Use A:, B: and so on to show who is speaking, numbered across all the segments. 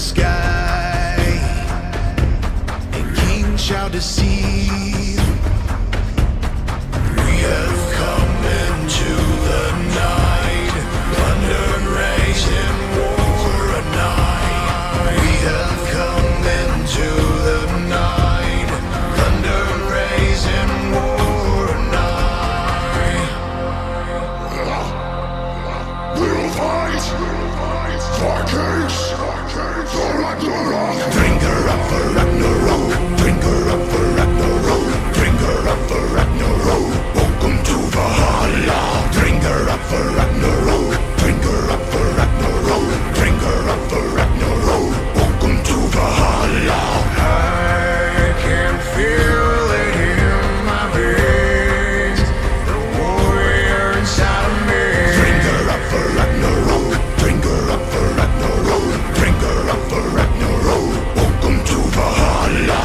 A: the sky, and kings shall deceive. We have come into the night, plunder and rage in war at night. We have come into the night, plunder and rage in war at night. We'll fight for kings, for Ragnarok. Bring her up for Ragnarok, bring her up for Ragnarok, bring her up for Ragnarok. Welcome to Valhalla. Bring her up for Ragnarok, bring her up for Ragnarok, bring her up for Ragnarok. Welcome to Valhalla. I can feel it in my veins, the warrior inside of me. Bring her up for Ragnarok, bring her up for Ragnarok, bring her up for Ragnarok. Welcome to Valhalla.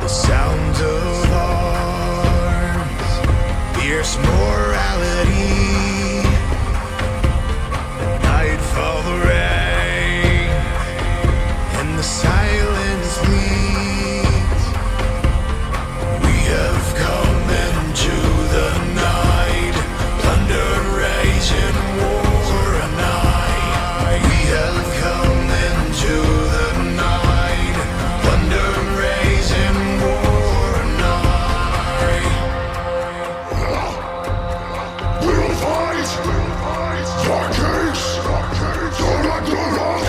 A: The sound of arms, fierce morality. Nightfall, the rain, and the silence leads. We have come into the night, plunder, rage, and war at night. We have come into the night, plunder, rage, and war at night. We'll fight for kings, for Ragnarok.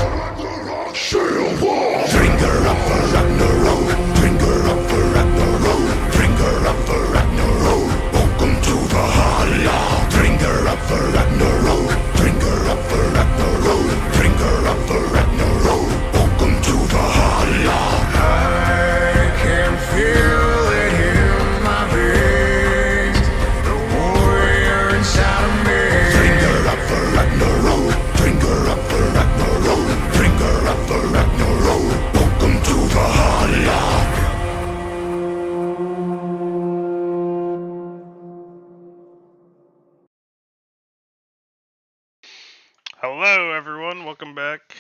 A: Shield wall. Bring her up for Ragnarok, bring her up for Ragnarok, bring her up for Ragnarok. Welcome to Valhalla. Bring her up for Ragnarok, bring her up for Ragnarok, bring her up for Ragnarok. Welcome to Valhalla. I can feel it in my veins, the warrior inside of me. Bring her up for Ragnarok, bring her up for Ragnarok, bring her up for Ragnarok. Welcome to Valhalla.
B: Hello, everyone. Welcome back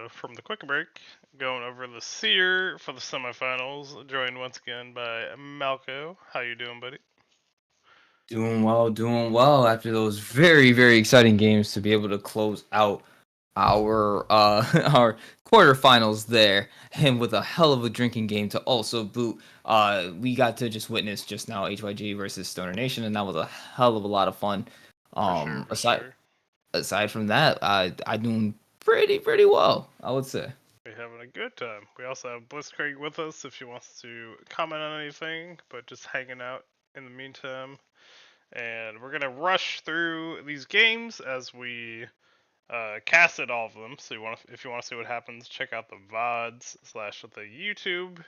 B: from the quick break. Going over the Seer for the semifinals. Joined once again by Malco. How you doing, buddy?
C: Doing well after those very, very exciting games to be able to close out our our quarterfinals there, and with a hell of a drinking game to also boot. We got to just witness just now HYG versus Stoner Nation, and that was a hell of a lot of fun.
B: For sure, for
C: Aside
B: sure.
C: aside from that, I doing pretty well, I would say.
B: We're having a good time. We also have Blitzkrieg with us if she wants to comment on anything, but just hanging out in the meantime. And we're gonna rush through these games as we casted all of them. So if you want to see what happens, check out the VODs / the YouTube.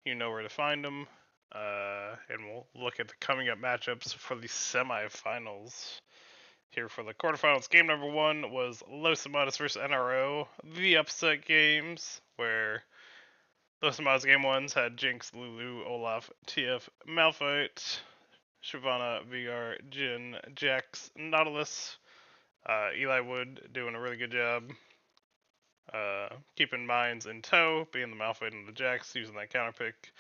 B: You know where to find them. And we'll look at the coming up matchups for the semifinals. Here for the quarterfinals, game number 1 was Los Amados versus NRO, the upset games, where Los Amados game 1s had Jinx, Lulu, Olaf, TF, Malphite, Shyvana, VR, Jin, Jax, Nautilus, Eli Wood doing a really good job. Keeping mines in tow, being the Malphite and the Jax, using that counter pick.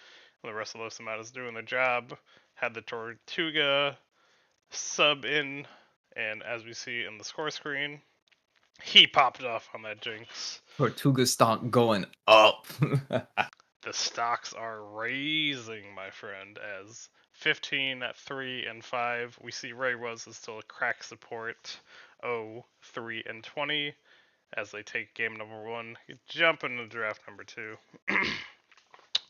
B: And the rest of Los Amados doing their job. Had the Tortuga sub in, and as we see in the score screen, he popped off on that Jinx.
C: Tortuga stock going up.
B: The stocks are raising, my friend, as 15, 3, and 5. We see Ray Rose is still a crack support. 0, 3, and 20 as they take game number 1. Jump into draft number 2.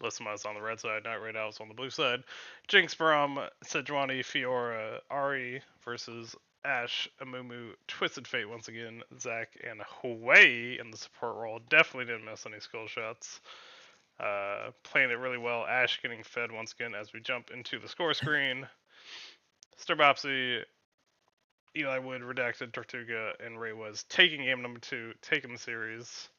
B: Lissamaz on the red side, Night Raid Owls on the blue side. Jinx Braum, Sejuani, Fiora, Ari versus Ashe, Amumu, Twisted Fate once again, Zach, and Hawaii in the support role. Definitely didn't miss any skill shots. Playing it really well. Ashe getting fed once again as we jump into the score screen. Starbopsy, Eli Wood, Redacted, Tortuga, and Ray was taking game number 2, taking the series.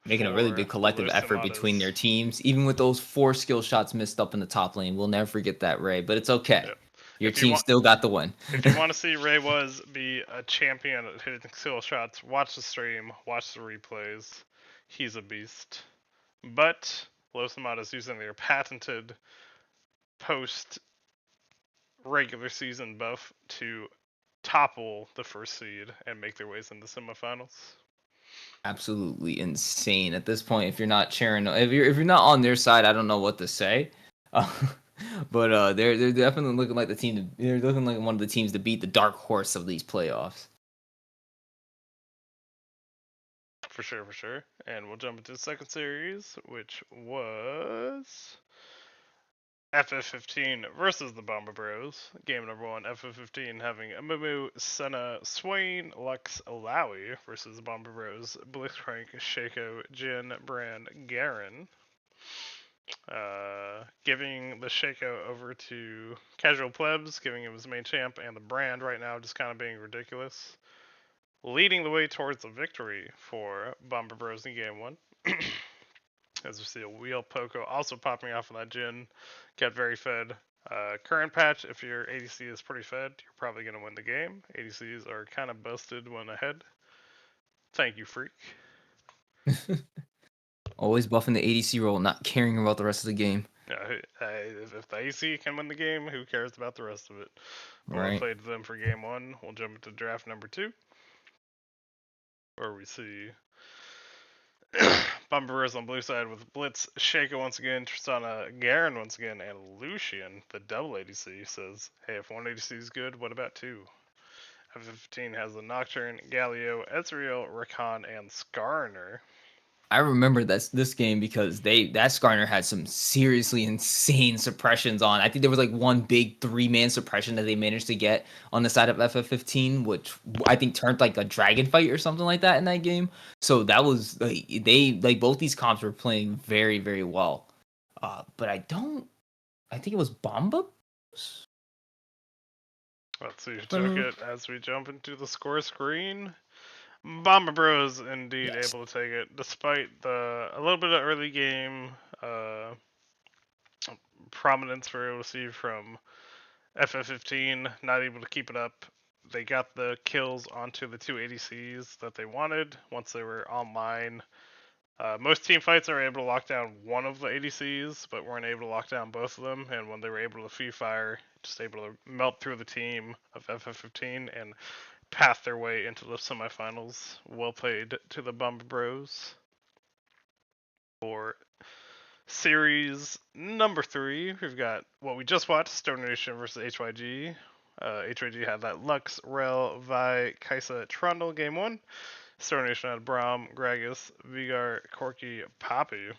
C: Making a really
B: for
C: big collective
B: Los
C: effort between
B: Tomatas.
C: their teams, even with those 4 skill shots missed up in the top lane. We'll never forget that, Ray, but it's okay.
B: Yep.
C: Your
B: If you
C: team
B: want,
C: still got the win.
B: if you want to see Ray was be a champion at hitting skill shots, watch the stream, watch the replays. He's a beast. But Los Tomatas using their patented post regular season buff to topple the first seed and make their ways into semifinals.
C: Absolutely insane at this point. If you're not cheering, if you're not on their side, I don't know what to say. Uh, but they're definitely looking like the team. They're looking like one of the teams to beat the dark horse of these playoffs.
B: For sure, for sure. And we'll jump into the second series, which was FF15 versus the Bomber Bros. Game number one, FF15 having Amumu, Senna, Swain, Lux, Alawi versus the Bomber Bros. Blitzcrank, Shaco, Jin, Brand, Garen. Giving the Shaco over to Casual Plebs, giving him his main champ, and the Brand right now just kind of being ridiculous. Leading the way towards the victory for Bomber Bros in game one. As we see a wheel Poco also popping off on that Jin. Get very fed. Current patch, if your ADC is pretty fed, you're probably going to win the game. ADCs are kind of busted when ahead. Thank you, Freak.
C: Always buffing the ADC role, not caring about the rest of the game.
B: Yeah, if the AC can win the game, who cares about the rest of it? Well
C: Right.
B: played to them for game one. We'll jump into draft number two, where we see Bumperers on blue side with Blitz, Shaco once again, Tristana, Garen once again, and Lucian, the double ADC, says, hey, if one ADC is good, what about two? F15 has the Nocturne, Galio, Ezreal, Rakan, and Skarner.
C: I remember this game because that Skarner had some seriously insane suppressions on. I think there was like one big 3-man suppression that they managed to get on the side of FF15, which I think turned like a dragon fight or something like that in that game. So that was like both these comps were playing very, very well. But I think it was Bomba.
B: Let's see who took it as we jump into the score screen. Bomber Bros indeed
C: Yes.
B: able to take it, despite a little bit of early game prominence we're able to see from FF15, not able to keep it up. They got the kills onto the two ADCs that they wanted once they were online. Most team fights are able to lock down one of the ADCs, but weren't able to lock down both of them. And when they were able to free fire, just able to melt through the team of FF15 and path their way into the semifinals. Well played to the Bomber Bros. For series number 3, we've got what we just watched, Stone Nation versus HYG. HYG had that Lux, Rel, Vi, Kaisa, Trundle game 1. Stone Nation had Braum, Gragas, Vigar, Corki, Papu.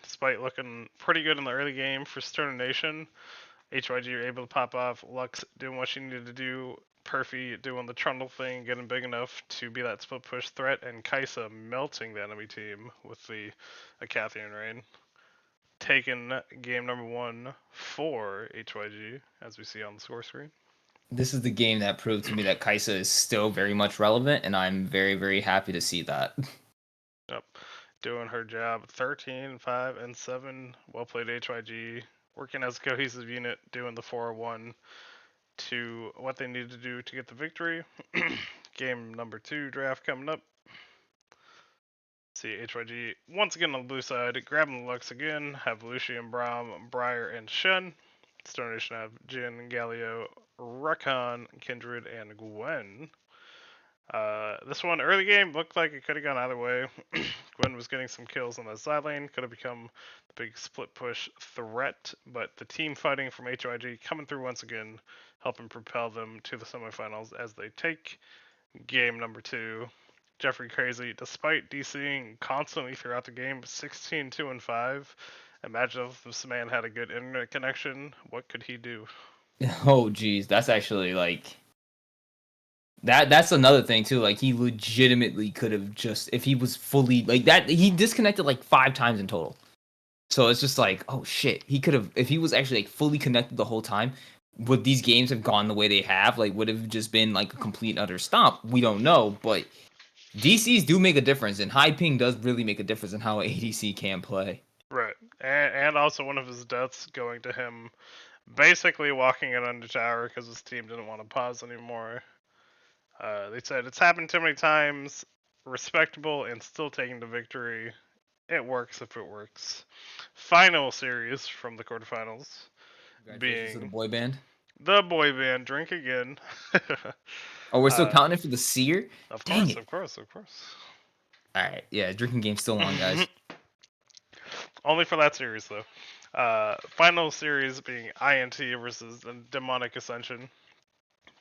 B: Despite looking pretty good in the early game for Stone Nation, HYG were able to pop off. Lux doing what she needed to do. Perfy doing the Trundle thing, getting big enough to be that split push threat, and Kaisa melting the enemy team with the Acathean Rain. Taking game number 1 for HYG, as we see on the score screen.
C: This is the game that proved to me that Kaisa is still very much relevant, and I'm very, very happy to see that.
B: Yep. Doing her job. 13, 5, and 7. Well played, HYG. Working as a cohesive unit, doing the 4-1 to what they needed to do to get the victory. Game number 2 draft coming up. See HYG once again on the blue side, grabbing the Lux again, have Lucian, Braum, Briar, and Shen. Stone Nation have Jin, Galio, Rakan, Kindred, and Gwen. This one, early game, looked like it could have gone either way. Gwen was getting some kills on the side lane, could have become the big split push threat, but the team fighting from HYG coming through once again, helping propel them to the semifinals as they take game number 2. Jeffrey Crazy, despite DCing constantly throughout the game, 16, 2, and 5. Imagine if this man had a good internet connection. What could he do?
C: Oh, geez, that's actually like that's another thing too. Like he legitimately could have just if he was fully like that. He disconnected like 5 times in total. So it's just like, oh shit, he could have if he was actually like fully connected the whole time. Would these games have gone the way they have? Like, would it have just been like a complete and utter stomp? We don't know, but DCs do make a difference, and high ping does really make a difference in how an ADC can play.
B: Right, and also one of his deaths going to him basically walking it under tower because his team didn't want to pause anymore. They said it's happened too many times, respectable and still taking the victory. It works if it works. Final series from the quarterfinals
C: Congratulations to the
B: being
C: boy band.
B: the boy band Drink Again.
C: Oh, we're still
B: uh,
C: counting it for the Seer?
B: of
C: Dang
B: course,
C: it.
B: of course, of course.
C: All right, yeah, drinking game's still on, guys.
B: Only for that series though. Final series being INT versus the Demonic Ascension.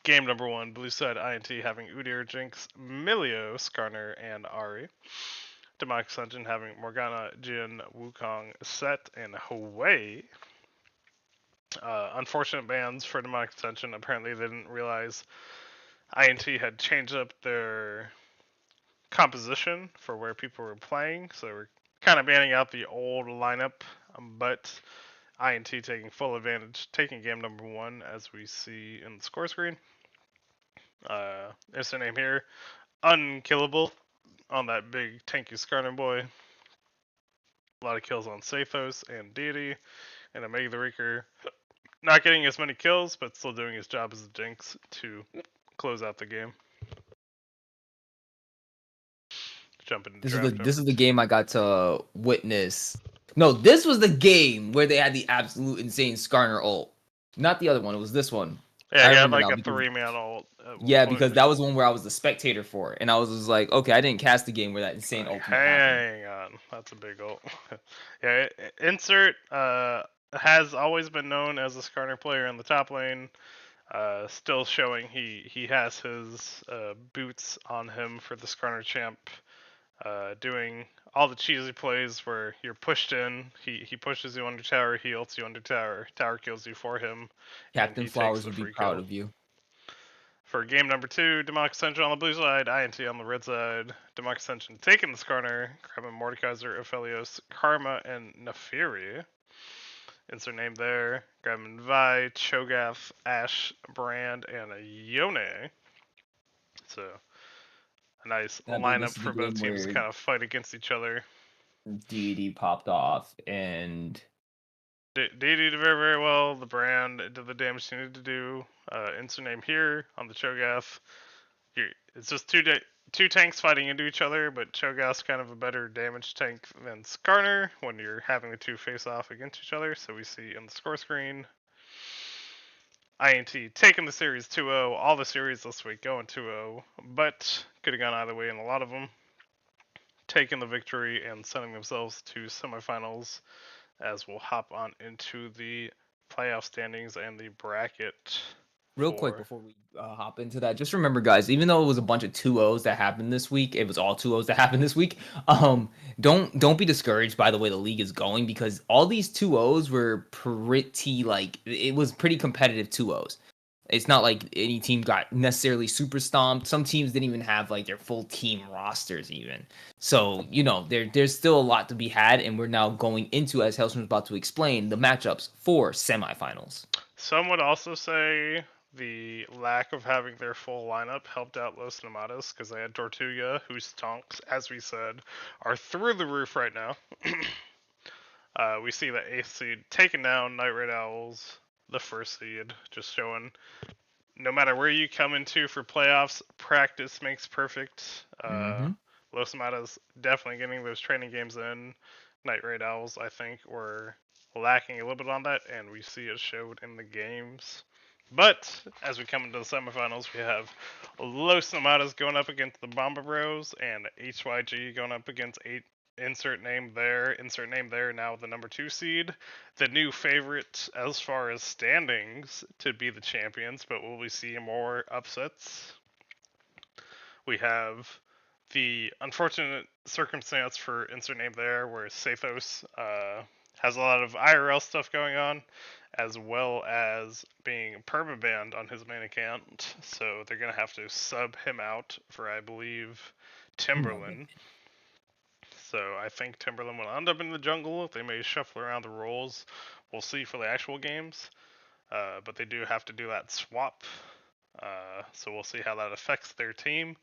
B: Game number one, Blue side INT having Udyr, Jinx, Milio, Skarner, and Ari. Demonic Ascension having Morgana, Jin, Wukong, Set, and Hwei. Unfortunate bans for Demonic Ascension. Apparently, they didn't realize INT had changed up their composition for where people were playing, so we're kind of banning out the old lineup, but INT taking full advantage, taking game number one as we see in the score screen. There's their name here, Unkillable on that big tanky Skarner boy. A lot of kills on Sathos and Deity, and Omega the Reeker not getting as many kills, but still doing his job as a Jinx to close out the game. Jump into draft
C: This is the
B: efforts.
C: game I got to witness. No, this was the game where they had the absolute insane Skarner ult. Not the other one. It was this one.
B: Yeah,
C: I
B: he had
C: remember
B: like
C: now
B: a
C: because
B: 3-man ult at one
C: yeah,
B: point.
C: because that was one where I was the spectator for, and I was just like, okay, I didn't cast the game where that insane
B: Like,
C: ultimate happened.
B: hang on, that's a big ult. Yeah, Insert has always been known as a Skarner player in the top lane. Still showing he has his boots on him for the Skarner champ. Doing all the cheesy plays where you're pushed in, he pushes you under tower, he ults you under tower, tower kills you for him, and
C: Captain
B: he takes
C: Flowers
B: the
C: would be
B: free
C: proud
B: kill.
C: of you.
B: For game number two, Demonic Ascension on the blue side, INT on the red side. Demonic Ascension taking the Skarner, grabbing Mordekaiser, Aphelios, Karma, and Neferi. Insert name there. Grabbing Vi, Cho'Gath, Ashe, Brand, and Yone. So, a nice
C: And I believe
B: lineup
C: this is the
B: for both
C: game
B: teams to
C: where
B: kind of fight against each other.
C: Deity popped off, and
B: They did very, very well. The Brand did the damage he needed to do. Insert name here on the Cho'Gath. It's just two tanks fighting into each other, but Cho'Gath's kind of a better damage tank than Skarner when you're having the two face off against each other. So we see in the score screen, INT taking the series 2-0. All the series this week going 2-0, but could have gone either way in a lot of them. Taking the victory and sending themselves to semifinals, as we'll hop on into the playoff standings and the bracket
C: real quick
B: for.
C: before we hop into that, just remember, guys, even though it was a bunch of 2-0s that happened this week, it was all 2-0s that happened this week. Don't be discouraged by the way the league is going, because all these 2-0s were pretty, like, it was pretty competitive 2-0s. It's not like any team got necessarily super stomped. Some teams didn't even have like their full team rosters even. So, there's still a lot to be had, and we're now going into, as Hellstrom was about to explain, the matchups for semifinals.
B: Some would also say the lack of having their full lineup helped out Los Nematas because they had Tortuga, whose tonks, as we said, are through the roof right now. We see the 8th seed taking down Night Red Owls, the 1st seed, just showing no matter where you come into for playoffs, practice makes perfect.
C: Mm-hmm.
B: Los Nematas definitely getting those training games in. Night Red Owls, I think, were lacking a little bit on that, and we see it showed in the games. But as we come into the semifinals, we have Los Nematas going up against the Bomba Bros and HYG going up against insert name there, now the number 2 seed, the new favorite as far as standings to be the champions. But will we see more upsets? We have the unfortunate circumstance for insert name there, where Sathos has a lot of IRL stuff going on, as well as being permabanned on his main account. So they're gonna have to sub him out for, I believe, Timberland. So I think Timberland will end up in the jungle. They may shuffle around the roles. We'll see for the actual games. But they do have to do that swap. So we'll see how that affects their team.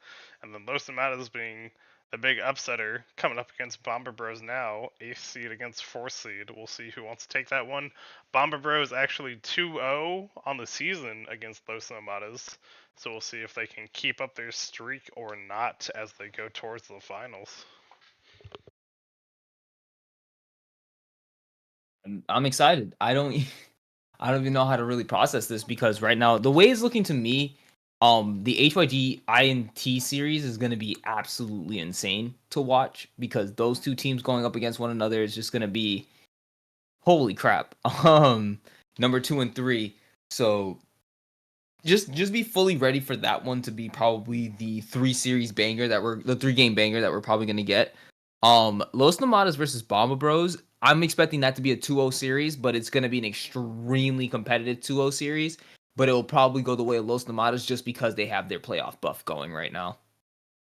B: And then Los Amados being the big upsetter coming up against Bomber Bros now, 8th seed against 4th seed. We'll see who wants to take that one. Bomber Bros actually 2-0 on the season against Los Amados. So we'll see if they can keep up their streak or not as they go towards the finals.
C: I'm excited. I don't I don't even know how to really process this because right now the way it's looking to me, the HYG INT series is going to be absolutely insane to watch because those two teams going up against one another is just going to be holy crap. Number 2 and 3. So just be fully ready for that one to be probably the 3 banger that we're the 3 game banger that we're probably going to get. Los Nomadas versus Bomba Bros. I'm expecting that to be a 2-0 series, but it's going to be an extremely competitive 2-0 series. But it will probably go the way of Los Nomadas just because they have their playoff buff going right now.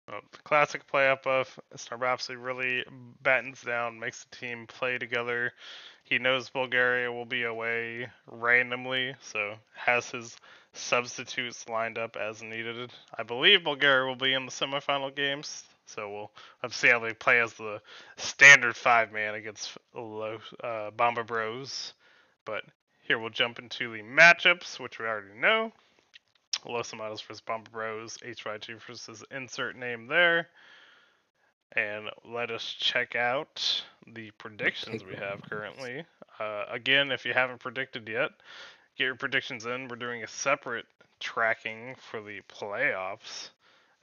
B: The classic playoff buff. Starbapsy really battens down, makes the team play together. He knows Bulgaria will be away randomly, so has his substitutes lined up as needed. I believe Bulgaria will be in the semifinal games, so we'll have to see how they play as the standard 5-man against Bomba Bros. But here we'll jump into the matchups, which we already know. Los Amados versus Bomba Bros, HY2 versus insert name there. And let us check out the predictions we have currently. Again, if you haven't predicted yet, get your predictions in. We're doing a separate tracking for the playoffs.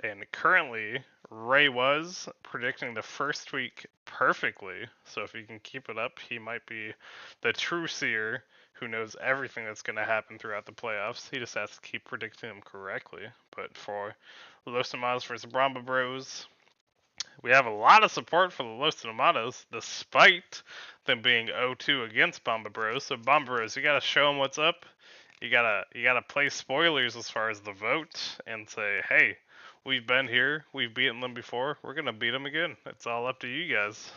B: And currently, Ray was predicting the first week perfectly. So if he can keep it up, he might be the true seer who knows everything that's going to happen throughout the playoffs. He just has to keep predicting them correctly. But for Los Amados versus Bramba Bros, we have a lot of support for the Los Amados, despite them being 0-2 against Bomba Bros. So Bomba Bros, you gotta show them what's up. You gotta play spoilers as far as the vote and say, hey, we've been here, we've beaten them before, we're gonna beat them again. It's all up to you guys.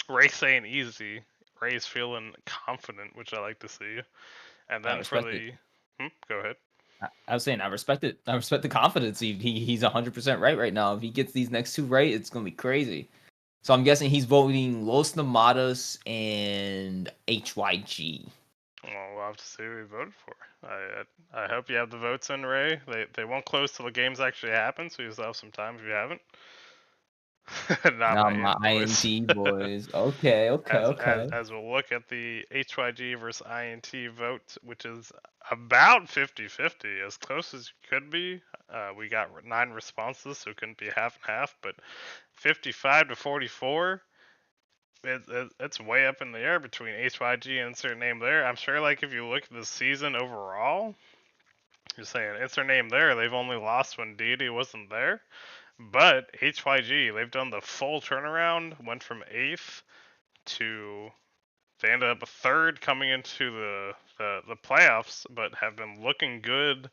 B: Ray's saying easy. Ray's feeling confident, which I like to see. And then for the, go ahead.
C: I was saying I respect it. I respect the confidence. He's 100% right now. If he gets these next 2 right, it's gonna be crazy. So I'm guessing he's voting Los Nomadas and HYG.
B: Well, we'll have to see who he voted for. I hope you have the votes in, Ray. They won't close till the games actually happen, so you still have some time if you haven't. Not my
C: INT boys. Okay.
B: As we'll look at the HYG versus INT vote, which is about 50-50, as close as it could be. We got 9 responses, so it couldn't be half and half, but 55-44. It's way up in the air between HYG and insert name there. I'm sure, like, if you look at the season overall, you're saying insert name there, they've only lost when Deity wasn't there. But HYG, they've done the full turnaround, went from 8th to they ended up 3rd coming into the playoffs, but have been looking good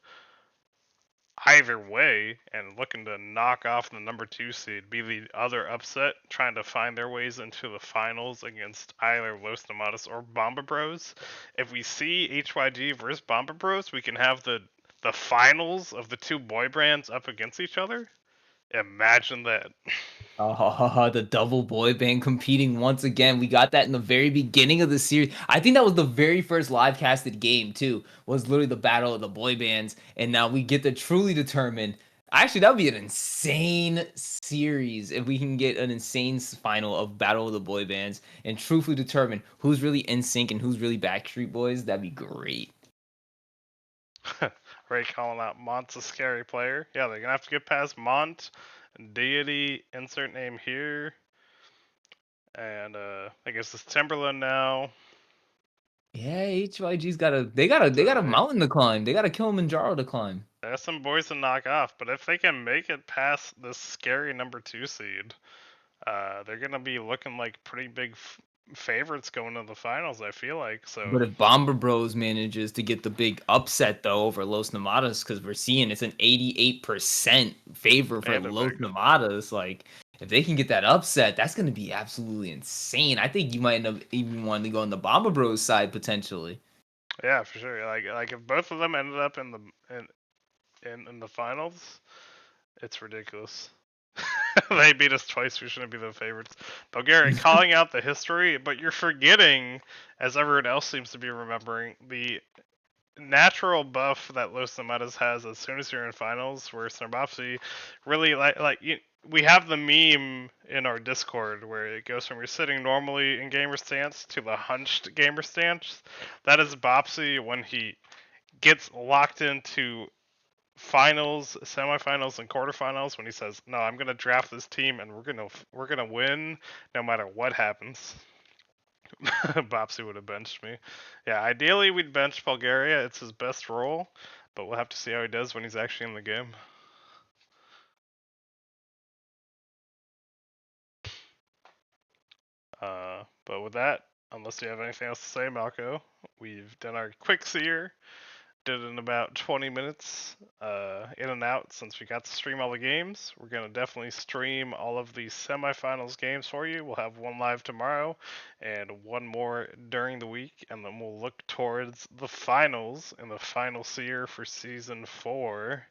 B: either way and looking to knock off the number 2 seed, be the other upset, trying to find their ways into the finals against either Los Nomadas or Bomba Bros. If we see HYG versus Bomba Bros, we can have the finals of the 2 boy brands up against each other. Imagine that.
C: The double boy band competing once again. We got that in the very beginning of the series. I think that was the very first live casted game too. Was literally the battle of the boy bands, and now we get to truly determine. Actually, that would be an insane series if we can get an insane final of Battle of the Boy Bands and truthfully determine who's really NSYNC and who's really Backstreet Boys. That'd be great.
B: Ray calling out Mont's a scary player. Yeah, they're gonna have to get past Mont, Deity, insert name here, and I guess it's Timberland now.
C: Yeah, HYG's got a mountain to climb. They got a Kilimanjaro to climb.
B: There's some boys to knock off, but if they can make it past this scary number 2 seed, they're gonna be looking like pretty big favorites going to the finals. I feel like so.
C: But if Bomber Bros manages to get the big upset though over Los Nomadas, because we're seeing it's an 88% favor for Los Nomadas, like if they can get that upset, that's gonna be absolutely insane. I think you might end up even wanting to go on the Bomber Bros side potentially.
B: Yeah, for sure. Like if both of them ended up in the finals, it's ridiculous. They beat us twice. We shouldn't be the favorites. Bulgaria calling out the history, but you're forgetting, as everyone else seems to be remembering, the natural buff that Los Amadas has as soon as you're in finals, where Snarbopsy really we have the meme in our Discord where it goes from you're sitting normally in gamer stance to the hunched gamer stance. That is Bopsy when he gets locked into finals, semifinals, and quarterfinals when he says, "No, I'm gonna draft this team and we're gonna win no matter what happens." Bopsy would have benched me. Yeah, ideally we'd bench Bulgaria. It's his best role, but we'll have to see how he does when he's actually in the game. But with that, unless you have anything else to say, Malco, we've done our quick seer. Did it in about 20 minutes, in and out, since we got to stream all the games. We're going to definitely stream all of the semifinals games for you. We'll have one live tomorrow and one more during the week, and then we'll look towards the finals and the final seer for season 4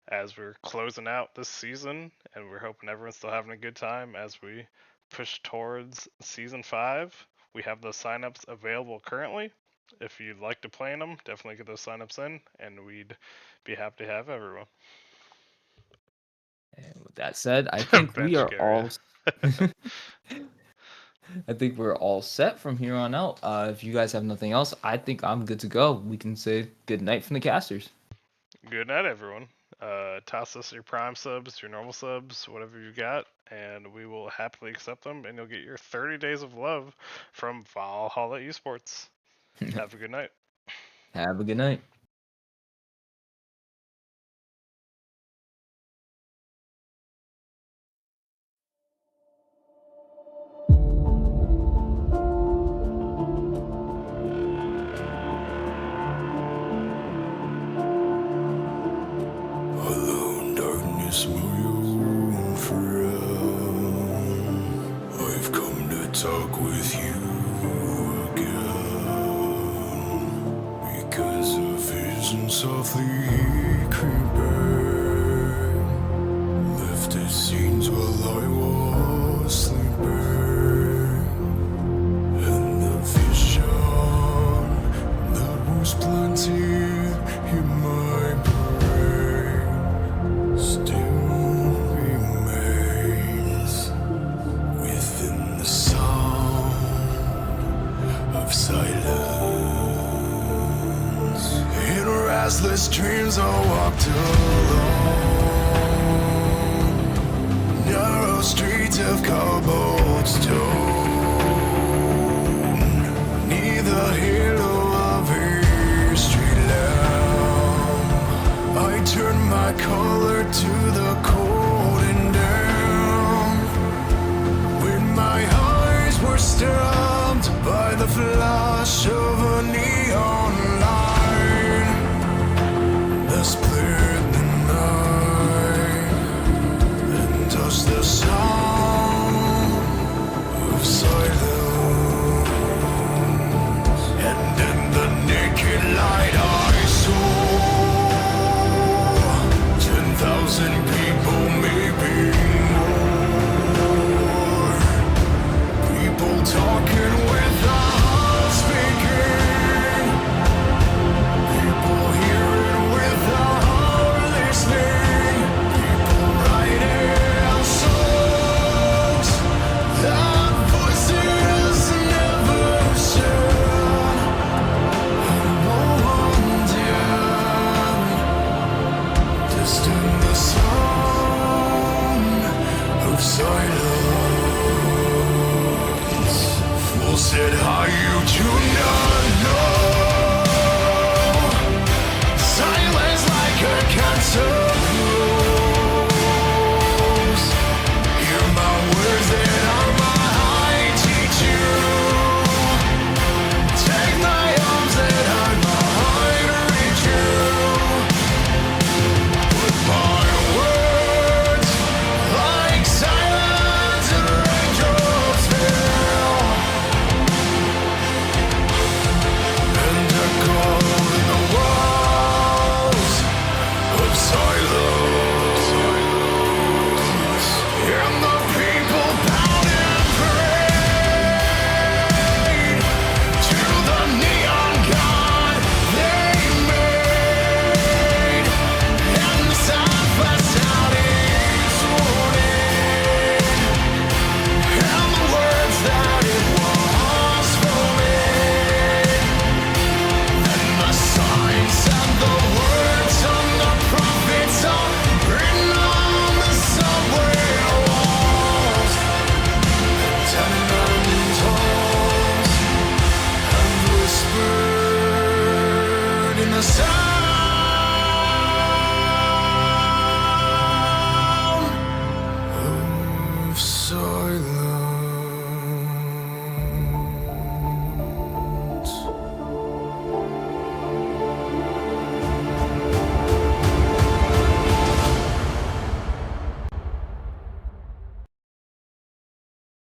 B: as we're closing out this season, and we're hoping everyone's still having a good time as we push towards season 5. We have those signups available currently. If you'd like to play in them, definitely get those signups in, and we'd be happy to have everyone.
C: And with that said, I think we are
B: Benchgaria.
C: all. I think we're all set from here on out. If you guys have nothing else, I think I'm good to go. We can say good night from the casters.
B: Good night, everyone. Toss us your prime subs, your normal subs, whatever you got, and we will happily accept them, and you'll get your 30 days of love from Valhalla Esports. Have a good night.
C: Have a good night.
A: Alone, darkness, my own friend. I've come to talk with you again. Because a vision softly creeping lifted scenes while I was sleeping. And the vision that was planted in my brain still remains within the sound of silence. In restless dreams I walked alone narrow streets of cold.